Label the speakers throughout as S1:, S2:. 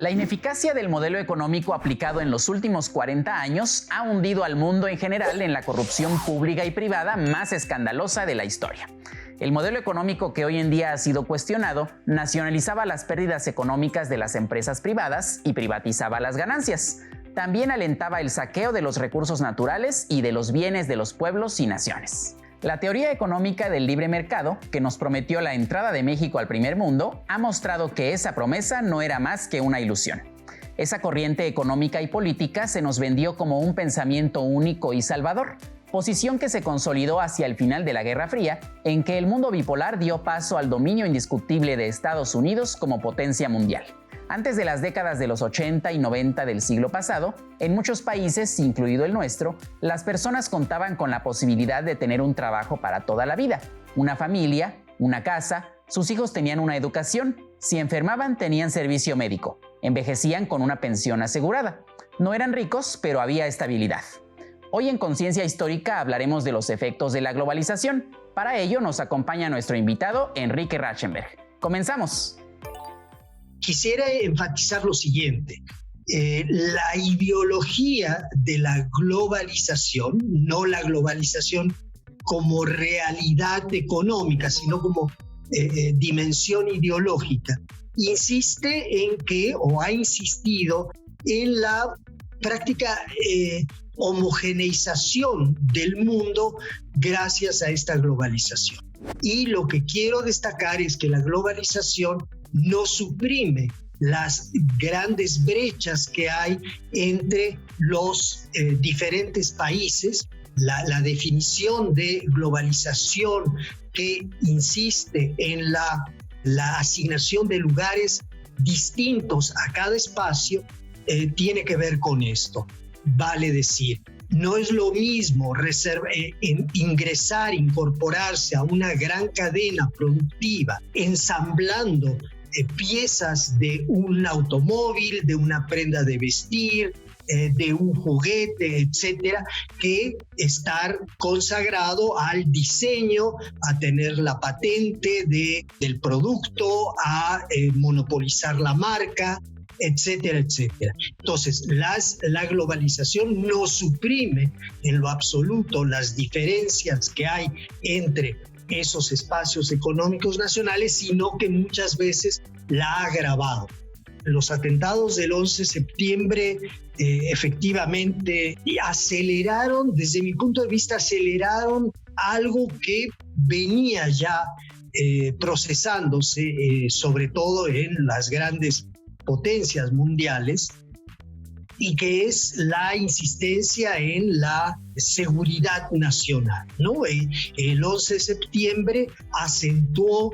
S1: La ineficacia del modelo económico aplicado en los últimos 40 años ha hundido al mundo en general en la corrupción pública y privada más escandalosa de la historia. El modelo económico que hoy en día ha sido cuestionado nacionalizaba las pérdidas económicas de las empresas privadas y privatizaba las ganancias. También alentaba el saqueo de los recursos naturales y de los bienes de los pueblos y naciones. La teoría económica del libre mercado, que nos prometió la entrada de México al primer mundo, ha mostrado que esa promesa no era más que una ilusión. Esa corriente económica y política se nos vendió como un pensamiento único y salvador, posición que se consolidó hacia el final de la Guerra Fría, en que el mundo bipolar dio paso al dominio indiscutible de Estados Unidos como potencia mundial. Antes de las décadas de los 80 y 90 del siglo pasado, en muchos países, incluido el nuestro, las personas contaban con la posibilidad de tener un trabajo para toda la vida, una familia, una casa, sus hijos tenían una educación, si enfermaban tenían servicio médico, envejecían con una pensión asegurada. No eran ricos, pero había estabilidad. Hoy en Conciencia Histórica hablaremos de los efectos de la globalización. Para ello nos acompaña nuestro invitado, Enrique Rauschenberg. ¡Comenzamos!
S2: Quisiera enfatizar lo siguiente. La ideología de la globalización, no la globalización como realidad económica, sino como dimensión ideológica, insiste en que, o ha insistido en la práctica homogeneización del mundo gracias a esta globalización. Y lo que quiero destacar es que la globalización no suprime las grandes brechas que hay entre los diferentes países. La definición de globalización que insiste en la asignación de lugares distintos a cada espacio tiene que ver con esto. Vale decir, no es lo mismo ingresar, incorporarse a una gran cadena productiva, ensamblando piezas de un automóvil, de una prenda de vestir, de un juguete, etcétera, que estar consagrado al diseño, a tener la patente del producto, a monopolizar la marca, etcétera, etcétera. Entonces, la globalización no suprime en lo absoluto las diferencias que hay entre esos espacios económicos nacionales, sino que muchas veces la ha agravado. Los atentados del 11 de septiembre efectivamente aceleraron, desde mi punto de vista, aceleraron algo que venía ya procesándose, sobre todo en las grandes potencias mundiales, y que es la insistencia en la seguridad nacional, ¿no? El 11 de septiembre acentuó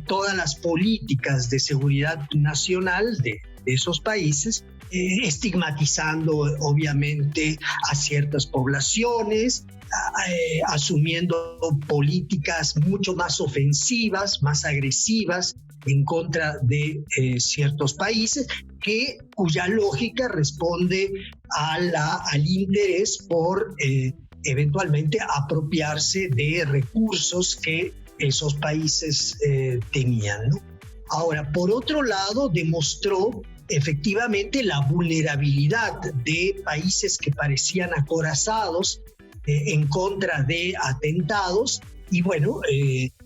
S2: todas las políticas de seguridad nacional de esos países, estigmatizando obviamente a ciertas poblaciones, asumiendo políticas mucho más ofensivas, más agresivas en contra de ciertos países, cuya lógica responde al interés por eventualmente apropiarse de recursos que esos países tenían, ¿no? Ahora, por otro lado, demostró efectivamente la vulnerabilidad de países que parecían acorazados en contra de atentados. Y bueno,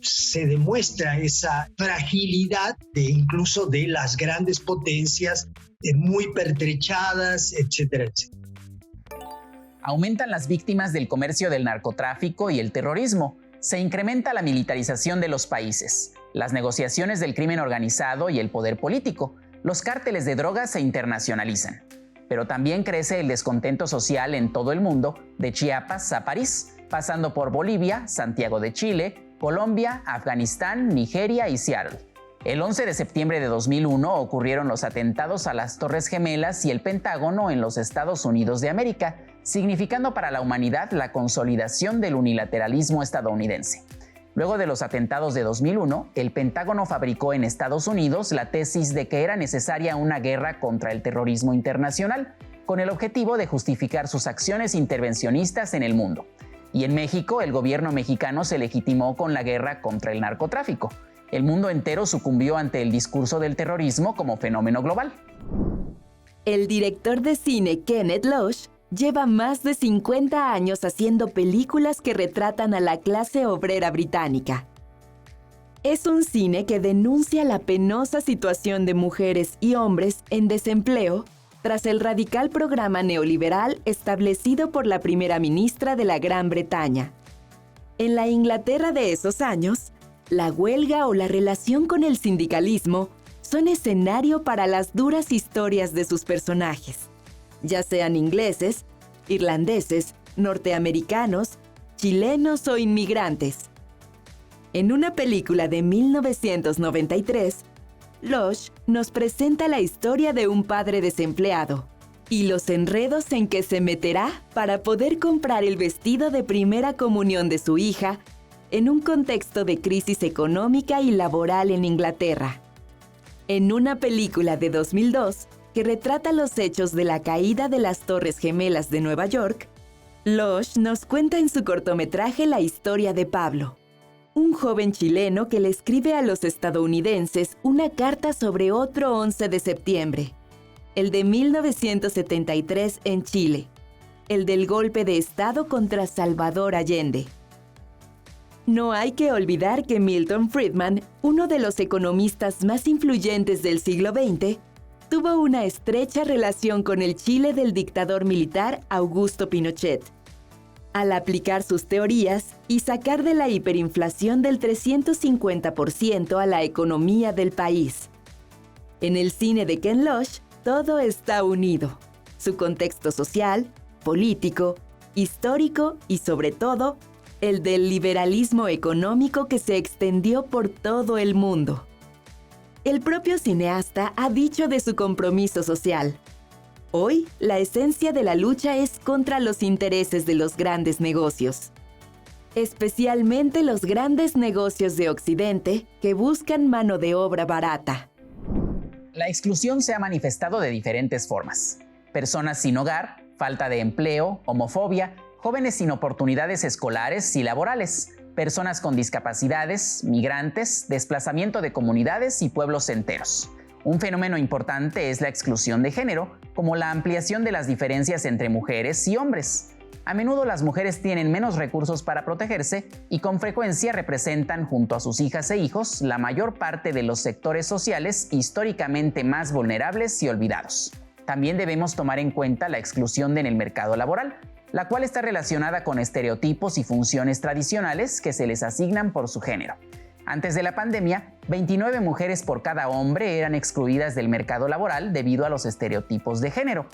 S2: se demuestra esa fragilidad incluso de las grandes potencias muy pertrechadas, etcétera, etcétera.
S1: Aumentan las víctimas del comercio del narcotráfico y el terrorismo. Se incrementa la militarización de los países, las negociaciones del crimen organizado y el poder político. Los cárteles de drogas se internacionalizan. Pero también crece el descontento social en todo el mundo, de Chiapas a París, pasando por Bolivia, Santiago de Chile, Colombia, Afganistán, Nigeria y Seattle. El 11 de septiembre de 2001 ocurrieron los atentados a las Torres Gemelas y el Pentágono en los Estados Unidos de América, significando para la humanidad la consolidación del unilateralismo estadounidense. Luego de los atentados de 2001, el Pentágono fabricó en Estados Unidos la tesis de que era necesaria una guerra contra el terrorismo internacional, con el objetivo de justificar sus acciones intervencionistas en el mundo. Y en México, el gobierno mexicano se legitimó con la guerra contra el narcotráfico. El mundo entero sucumbió ante el discurso del terrorismo como fenómeno global.
S3: El director de cine Kenneth Loach lleva más de 50 años haciendo películas que retratan a la clase obrera británica. Es un cine que denuncia la penosa situación de mujeres y hombres en desempleo tras el radical programa neoliberal establecido por la primera ministra de la Gran Bretaña. En la Inglaterra de esos años, la huelga o la relación con el sindicalismo son escenario para las duras historias de sus personajes, ya sean ingleses, irlandeses, norteamericanos, chilenos o inmigrantes. En una película de 1993, Loach nos presenta la historia de un padre desempleado y los enredos en que se meterá para poder comprar el vestido de primera comunión de su hija en un contexto de crisis económica y laboral en Inglaterra. En una película de 2002 que retrata los hechos de la caída de las Torres Gemelas de Nueva York, Loach nos cuenta en su cortometraje la historia de Pablo, un joven chileno que le escribe a los estadounidenses una carta sobre otro 11 de septiembre, el de 1973 en Chile, el del golpe de Estado contra Salvador Allende. No hay que olvidar que Milton Friedman, uno de los economistas más influyentes del siglo XX, tuvo una estrecha relación con el Chile del dictador militar Augusto Pinochet, al aplicar sus teorías y sacar de la hiperinflación del 350% a la economía del país. En el cine de Ken Loach, todo está unido: su contexto social, político, histórico y, sobre todo, el del liberalismo económico que se extendió por todo el mundo. El propio cineasta ha dicho de su compromiso social: hoy, la esencia de la lucha es contra los intereses de los grandes negocios, especialmente los grandes negocios de Occidente que buscan mano de obra barata.
S1: La exclusión se ha manifestado de diferentes formas: personas sin hogar, falta de empleo, homofobia, jóvenes sin oportunidades escolares y laborales, personas con discapacidades, migrantes, desplazamiento de comunidades y pueblos enteros. Un fenómeno importante es la exclusión de género, como la ampliación de las diferencias entre mujeres y hombres. A menudo las mujeres tienen menos recursos para protegerse y con frecuencia representan, junto a sus hijas e hijos, la mayor parte de los sectores sociales históricamente más vulnerables y olvidados. También debemos tomar en cuenta la exclusión en el mercado laboral, la cual está relacionada con estereotipos y funciones tradicionales que se les asignan por su género. Antes de la pandemia, 29 mujeres por cada hombre eran excluidas del mercado laboral debido a los estereotipos de género.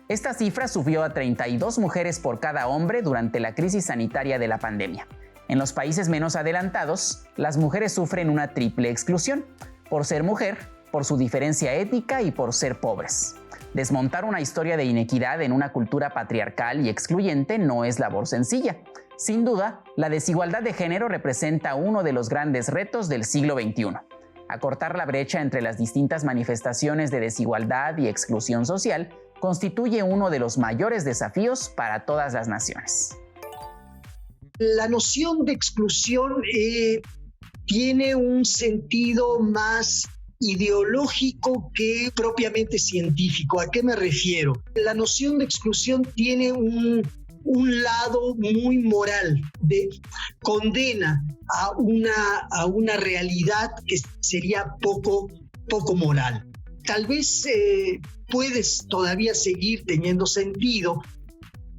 S1: Esta cifra subió a 32 mujeres por cada hombre durante la crisis sanitaria de la pandemia. En los países menos adelantados, las mujeres sufren una triple exclusión: por ser mujer, por su diferencia étnica y por ser pobres. Desmontar una historia de inequidad en una cultura patriarcal y excluyente no es labor sencilla. Sin duda, la desigualdad de género representa uno de los grandes retos del siglo XXI. Acortar la brecha entre las distintas manifestaciones de desigualdad y exclusión social constituye uno de los mayores desafíos para todas las naciones.
S2: La noción de exclusión tiene un sentido más ideológico que propiamente científico. ¿A qué me refiero? La noción de exclusión tiene un lado muy moral, condena a una realidad que sería poco moral. Tal vez puedes todavía seguir teniendo sentido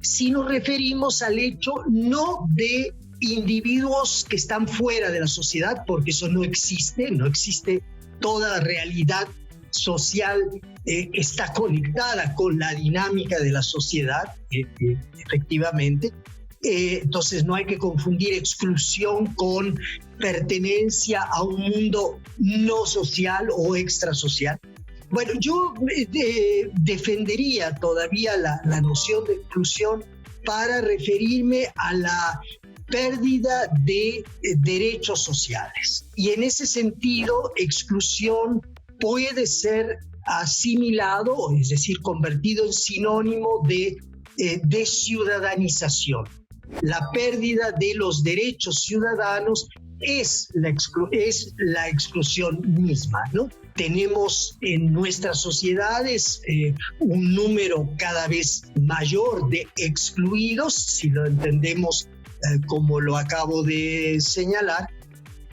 S2: si nos referimos al hecho no de individuos que están fuera de la sociedad, porque eso no existe. Toda realidad social está conectada con la dinámica de la sociedad, efectivamente. Entonces no hay que confundir exclusión con pertenencia a un mundo no social o extrasocial. Bueno, yo defendería todavía la noción de exclusión para referirme a la pérdida de derechos sociales. Y en ese sentido, exclusión puede ser asimilado, es decir, convertido en sinónimo de desciudadanización. La pérdida de los derechos ciudadanos es la exclusión misma, ¿no? tenemos en nuestras sociedades un número cada vez mayor de excluidos, si lo entendemos como lo acabo de señalar,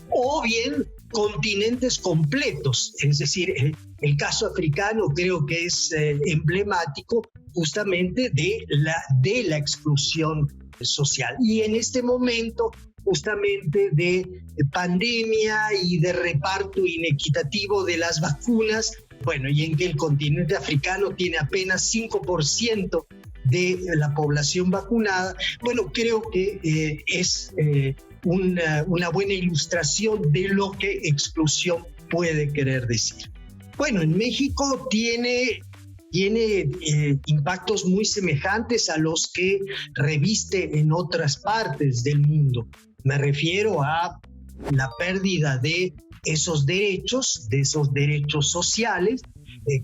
S2: o bien continentes completos. Es decir, el caso africano creo que es emblemático justamente de la exclusión social. Y en este momento justamente de pandemia y de reparto inequitativo de las vacunas, bueno, y en que el continente africano tiene apenas 5% de la población vacunada, bueno, creo que es una buena ilustración de lo que exclusión puede querer decir. Bueno, en México tiene impactos muy semejantes a los que reviste en otras partes del mundo. Me refiero a la pérdida de esos derechos sociales,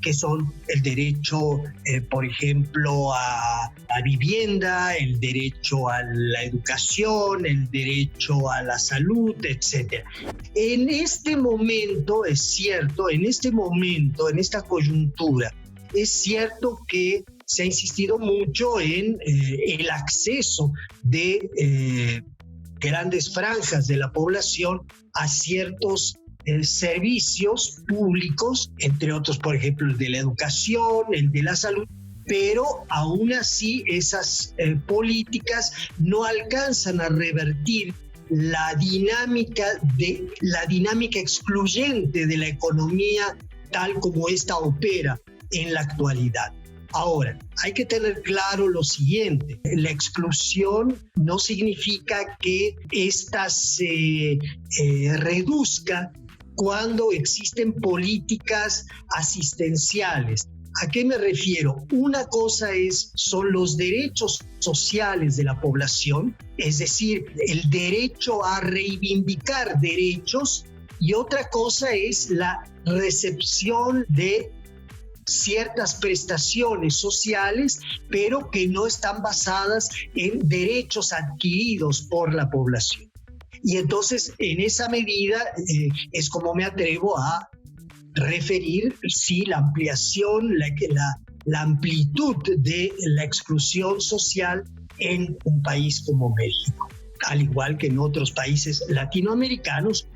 S2: que son el derecho, por ejemplo, a vivienda, el derecho a la educación, el derecho a la salud, etc. En este momento, es cierto, en esta coyuntura, es cierto que se ha insistido mucho en el acceso de grandes franjas de la población a ciertos servicios públicos, entre otros, por ejemplo, el de la educación, el de la salud, pero aún así esas políticas no alcanzan a revertir la dinámica excluyente de la economía tal como ésta opera en la actualidad. Ahora, hay que tener claro lo siguiente: la exclusión no significa que ésta se reduzca cuando existen políticas asistenciales. ¿A qué me refiero? Una cosa son los derechos sociales de la población, es decir, el derecho a reivindicar derechos, y otra cosa es la recepción de ciertas prestaciones sociales, pero que no están basadas en derechos adquiridos por la población. Y entonces, en esa medida, es como me atrevo a referir, sí, la ampliación, la amplitud de la exclusión social en un país como México, al igual que en otros países latinoamericanos.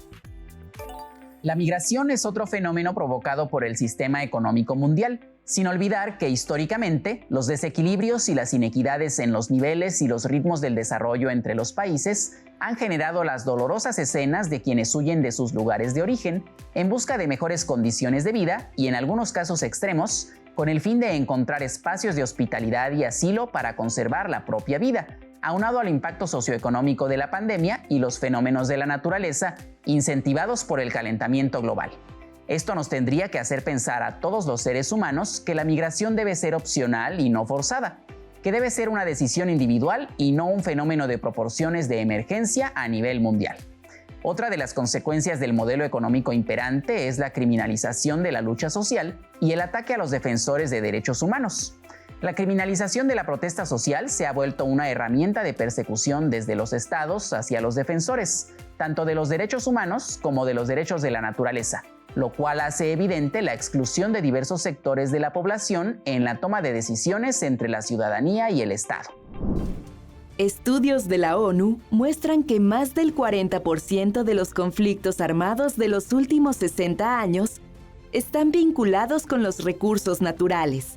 S1: La migración es otro fenómeno provocado por el sistema económico mundial, sin olvidar que históricamente los desequilibrios y las inequidades en los niveles y los ritmos del desarrollo entre los países han generado las dolorosas escenas de quienes huyen de sus lugares de origen en busca de mejores condiciones de vida y, en algunos casos extremos, con el fin de encontrar espacios de hospitalidad y asilo para conservar la propia vida, aunado al impacto socioeconómico de la pandemia y los fenómenos de la naturaleza incentivados por el calentamiento global. Esto nos tendría que hacer pensar a todos los seres humanos que la migración debe ser opcional y no forzada, que debe ser una decisión individual y no un fenómeno de proporciones de emergencia a nivel mundial. Otra de las consecuencias del modelo económico imperante es la criminalización de la lucha social y el ataque a los defensores de derechos humanos. La criminalización de la protesta social se ha vuelto una herramienta de persecución desde los estados hacia los defensores, tanto de los derechos humanos como de los derechos de la naturaleza, lo cual hace evidente la exclusión de diversos sectores de la población en la toma de decisiones entre la ciudadanía y el Estado.
S3: Estudios de la ONU muestran que más del 40% de los conflictos armados de los últimos 60 años están vinculados con los recursos naturales.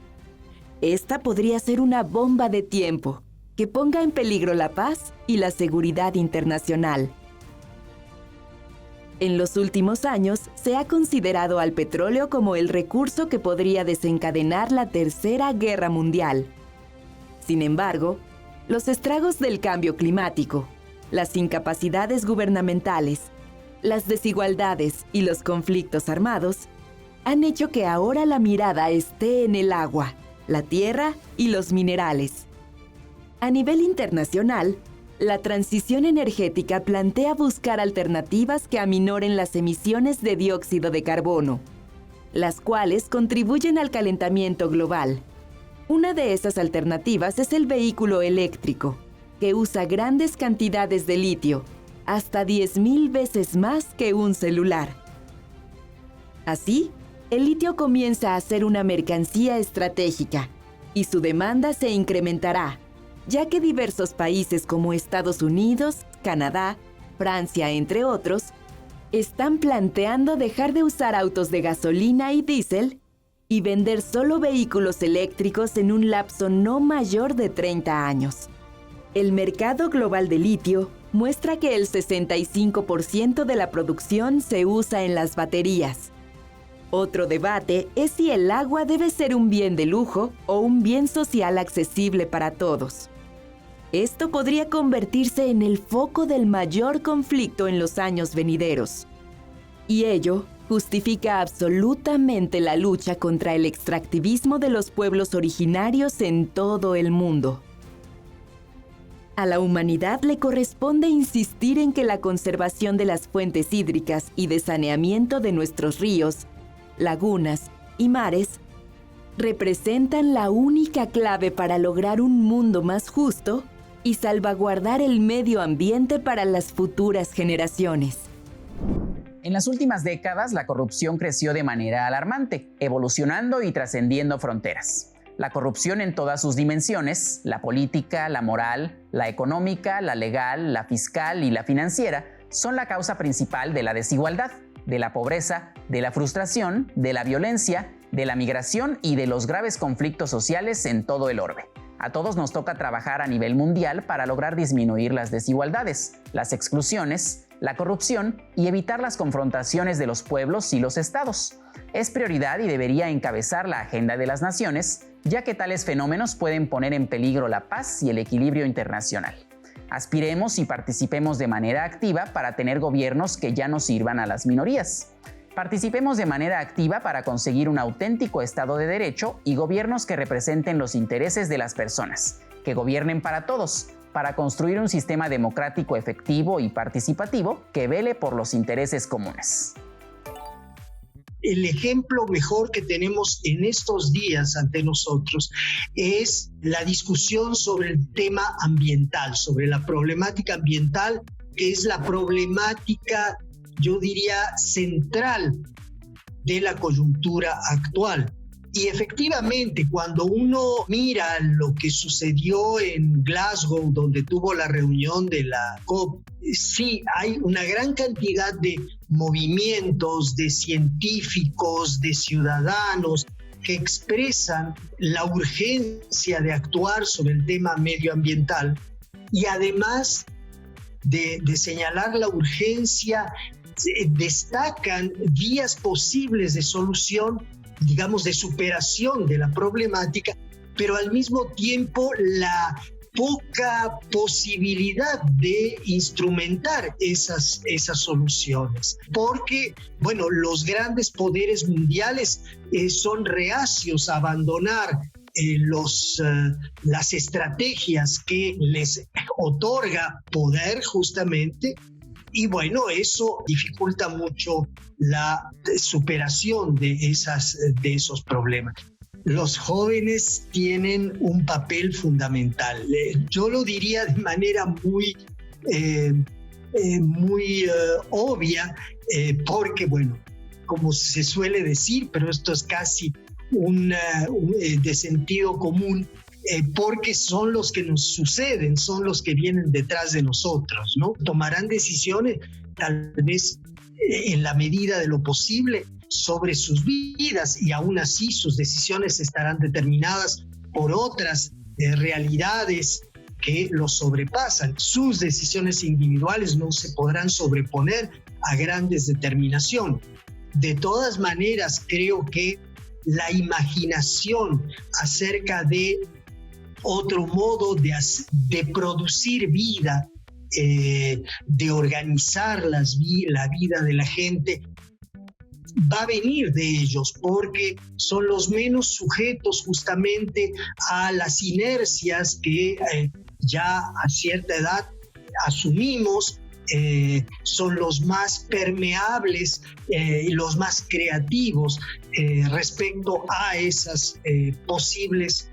S3: Esta podría ser una bomba de tiempo que ponga en peligro la paz y la seguridad internacional. En los últimos años, se ha considerado al petróleo como el recurso que podría desencadenar la Tercera Guerra Mundial. Sin embargo, los estragos del cambio climático, las incapacidades gubernamentales, las desigualdades y los conflictos armados han hecho que ahora la mirada esté en el agua, la tierra y los minerales. A nivel internacional, la transición energética plantea buscar alternativas que aminoren las emisiones de dióxido de carbono, las cuales contribuyen al calentamiento global. Una de esas alternativas es el vehículo eléctrico, que usa grandes cantidades de litio, hasta 10,000 veces más que un celular. Así, el litio comienza a ser una mercancía estratégica y su demanda se incrementará, ya que diversos países como Estados Unidos, Canadá, Francia, entre otros, están planteando dejar de usar autos de gasolina y diésel y vender solo vehículos eléctricos en un lapso no mayor de 30 años. El mercado global de litio muestra que el 65% de la producción se usa en las baterías. Otro debate es si el agua debe ser un bien de lujo o un bien social accesible para todos. Esto podría convertirse en el foco del mayor conflicto en los años venideros. Y ello justifica absolutamente la lucha contra el extractivismo de los pueblos originarios en todo el mundo. A la humanidad le corresponde insistir en que la conservación de las fuentes hídricas y de saneamiento de nuestros ríos, lagunas y mares representan la única clave para lograr un mundo más justo y salvaguardar el medio ambiente para las futuras generaciones.
S1: En las últimas décadas, la corrupción creció de manera alarmante, evolucionando y trascendiendo fronteras. La corrupción en todas sus dimensiones, la política, la moral, la económica, la legal, la fiscal y la financiera, son la causa principal de la desigualdad, de la pobreza, de la frustración, de la violencia, de la migración y de los graves conflictos sociales en todo el orbe. A todos nos toca trabajar a nivel mundial para lograr disminuir las desigualdades, las exclusiones, la corrupción y evitar las confrontaciones de los pueblos y los estados. Es prioridad y debería encabezar la agenda de las naciones, ya que tales fenómenos pueden poner en peligro la paz y el equilibrio internacional. Aspiremos y participemos de manera activa para tener gobiernos que ya no sirvan a las minorías. Participemos de manera activa para conseguir un auténtico Estado de Derecho y gobiernos que representen los intereses de las personas, que gobiernen para todos, para construir un sistema democrático efectivo y participativo que vele por los intereses comunes.
S2: El ejemplo mejor que tenemos en estos días ante nosotros es la discusión sobre el tema ambiental, sobre la problemática ambiental, que es la problemática, yo diría, central de la coyuntura actual. Y efectivamente, cuando uno mira lo que sucedió en Glasgow, donde tuvo la reunión de la COP, sí, hay una gran cantidad de movimientos, de científicos, de ciudadanos que expresan la urgencia de actuar sobre el tema medioambiental y además de señalar la urgencia, destacan vías posibles de solución, digamos, de superación de la problemática, pero al mismo tiempo la poca posibilidad de instrumentar esas soluciones. Porque, bueno, los grandes poderes mundiales son reacios a abandonar las estrategias que les otorga poder justamente. Y bueno, eso dificulta mucho la superación de esos problemas. Los jóvenes tienen un papel fundamental. Yo lo diría de manera muy obvia, porque, bueno, como se suele decir, pero esto es casi de sentido común, porque son los que nos suceden, son los que vienen detrás de nosotros, ¿no? Tomarán decisiones, tal vez en la medida de lo posible, sobre sus vidas, y aún así sus decisiones estarán determinadas por otras realidades que los sobrepasan. Sus decisiones individuales no se podrán sobreponer a grandes determinaciones. De todas maneras, creo que la imaginación acerca de otro modo de producir vida, de organizar la vida de la gente, va a venir de ellos, porque son los menos sujetos justamente a las inercias que ya a cierta edad asumimos. Son los más permeables y los más creativos respecto a esas posibles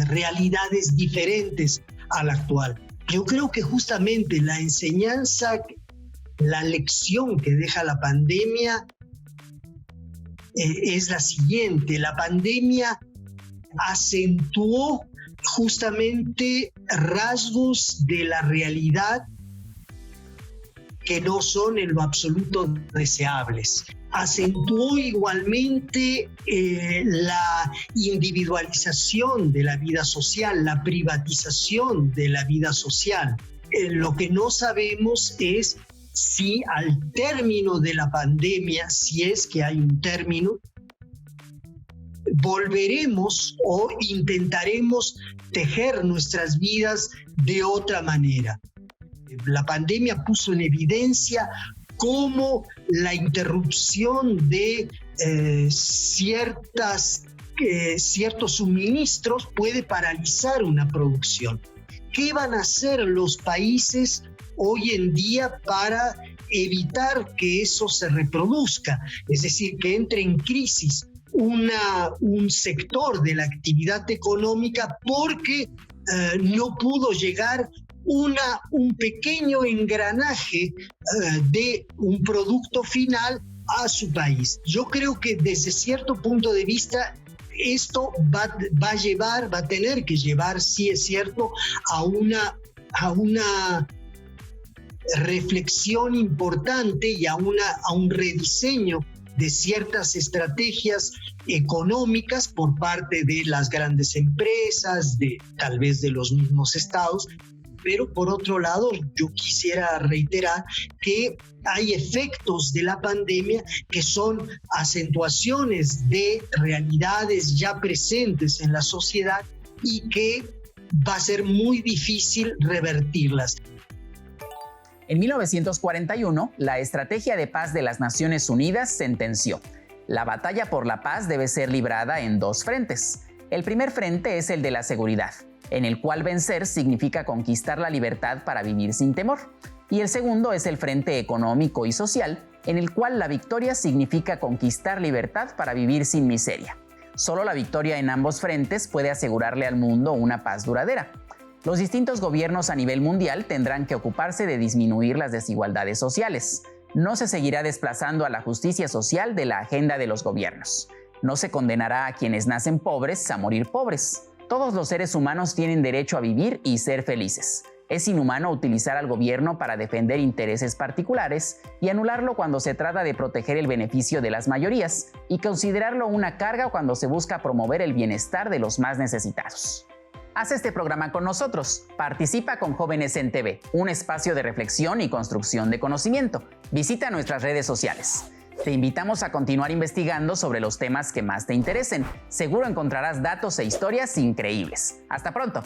S2: realidades diferentes a la actual. Yo creo que justamente la enseñanza, la lección que deja la pandemia es la siguiente. La pandemia acentuó justamente rasgos de la realidad que no son en lo absoluto deseables. Acentuó igualmente la individualización de la vida social, la privatización de la vida social. Lo que no sabemos es si al término de la pandemia, si es que hay un término, volveremos o intentaremos tejer nuestras vidas de otra manera. La pandemia puso en evidencia cómo la interrupción de ciertos suministros puede paralizar una producción. ¿Qué van a hacer los países hoy en día para evitar que eso se reproduzca? Es decir, que entre en crisis un sector de la actividad económica porque no pudo llegar un pequeño engranaje de un producto final a su país. Yo creo que desde cierto punto de vista esto va a tener que llevar, sí es cierto, a una reflexión importante y a un rediseño de ciertas estrategias económicas por parte de las grandes empresas, tal vez de los mismos estados. Pero por otro lado, yo quisiera reiterar que hay efectos de la pandemia que son acentuaciones de realidades ya presentes en la sociedad y que va a ser muy difícil revertirlas.
S1: En 1941, la Estrategia de Paz de las Naciones Unidas sentenció: la batalla por la paz debe ser librada en dos frentes. El primer frente es el de la seguridad, en el cual vencer significa conquistar la libertad para vivir sin temor. Y el segundo es el frente económico y social, en el cual la victoria significa conquistar libertad para vivir sin miseria. Solo la victoria en ambos frentes puede asegurarle al mundo una paz duradera. Los distintos gobiernos a nivel mundial tendrán que ocuparse de disminuir las desigualdades sociales. No se seguirá desplazando a la justicia social de la agenda de los gobiernos. No se condenará a quienes nacen pobres a morir pobres. Todos los seres humanos tienen derecho a vivir y ser felices. Es inhumano utilizar al gobierno para defender intereses particulares y anularlo cuando se trata de proteger el beneficio de las mayorías y considerarlo una carga cuando se busca promover el bienestar de los más necesitados. Haz este programa con nosotros. Participa con Jóvenes en TV, un espacio de reflexión y construcción de conocimiento. Visita nuestras redes sociales. Te invitamos a continuar investigando sobre los temas que más te interesen. Seguro encontrarás datos e historias increíbles. ¡Hasta pronto!